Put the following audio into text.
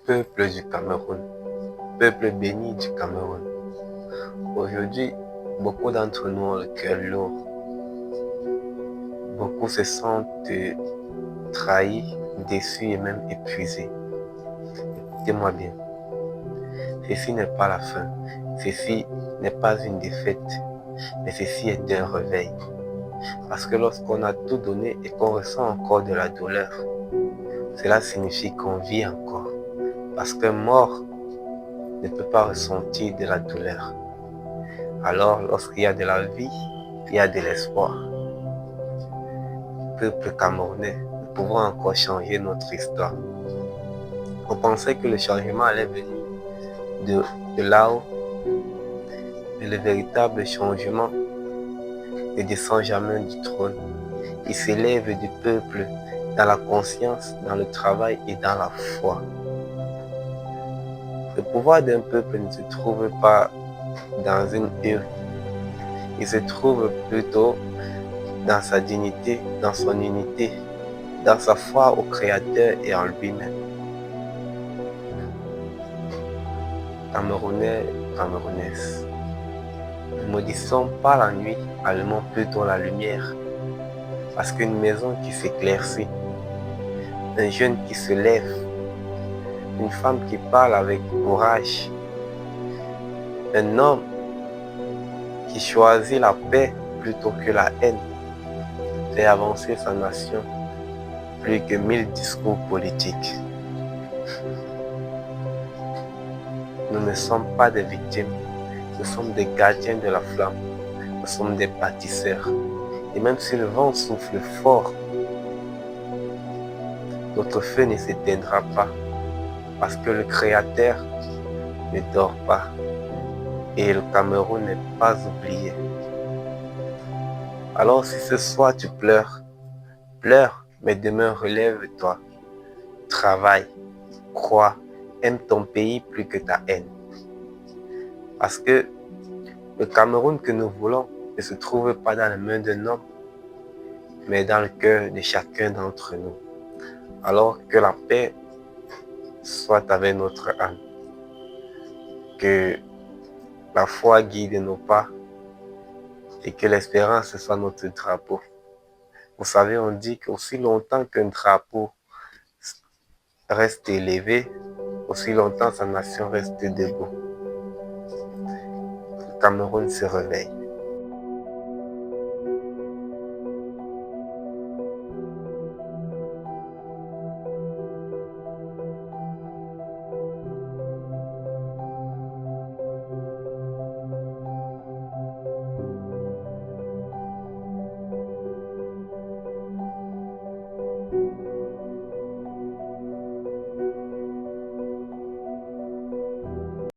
Peuple du Cameroun, peuple béni du Cameroun. Aujourd'hui, beaucoup d'entre nous ont le cœur lourd. Beaucoup se sentent trahis, déçus et même épuisés. Écoutez-moi bien, ceci n'est pas la fin, ceci n'est pas une défaite, mais ceci est un réveil. Parce que lorsqu'on a tout donné et qu'on ressent encore de la douleur, cela signifie qu'on vit encore. Parce qu'un mort ne peut pas ressentir de la douleur. Alors, lorsqu'il y a de la vie, il y a de l'espoir. Peuple camerounais, nous pouvons encore changer notre histoire. On pensait que le changement allait venir de là-haut, mais le véritable changement ne descend jamais du trône. Il s'élève du peuple dans la conscience, dans le travail et dans la foi. Le pouvoir d'un peuple ne se trouve pas dans une urne. Il se trouve plutôt dans sa dignité, dans son unité, dans sa foi au Créateur et en lui-même. Camerounais, Camerounaises, ne maudissons pas la nuit, allumons plutôt la lumière. Parce qu'une maison qui s'éclaircit, un jeune qui se lève, une femme qui parle avec courage, un homme qui choisit la paix plutôt que la haine, fait avancer sa nation plus que 1000 discours politiques. Nous ne sommes pas des victimes, nous sommes des gardiens de la flamme, nous sommes des bâtisseurs. Et même si le vent souffle fort, notre feu ne s'éteindra pas, parce que le Créateur ne dort pas et le Cameroun n'est pas oublié. Alors si ce soir tu pleures, pleure, mais demain relève-toi, travaille, crois, aime ton pays plus que ta haine. Parce que le Cameroun que nous voulons ne se trouve pas dans les mains d'un homme, mais dans le cœur de chacun d'entre nous. Alors que la paix soit avec notre âme, que la foi guide nos pas et que l'espérance soit notre drapeau. Vous savez, on dit qu'aussi longtemps qu'un drapeau reste élevé, aussi longtemps sa nation reste debout. Le Cameroun se réveille.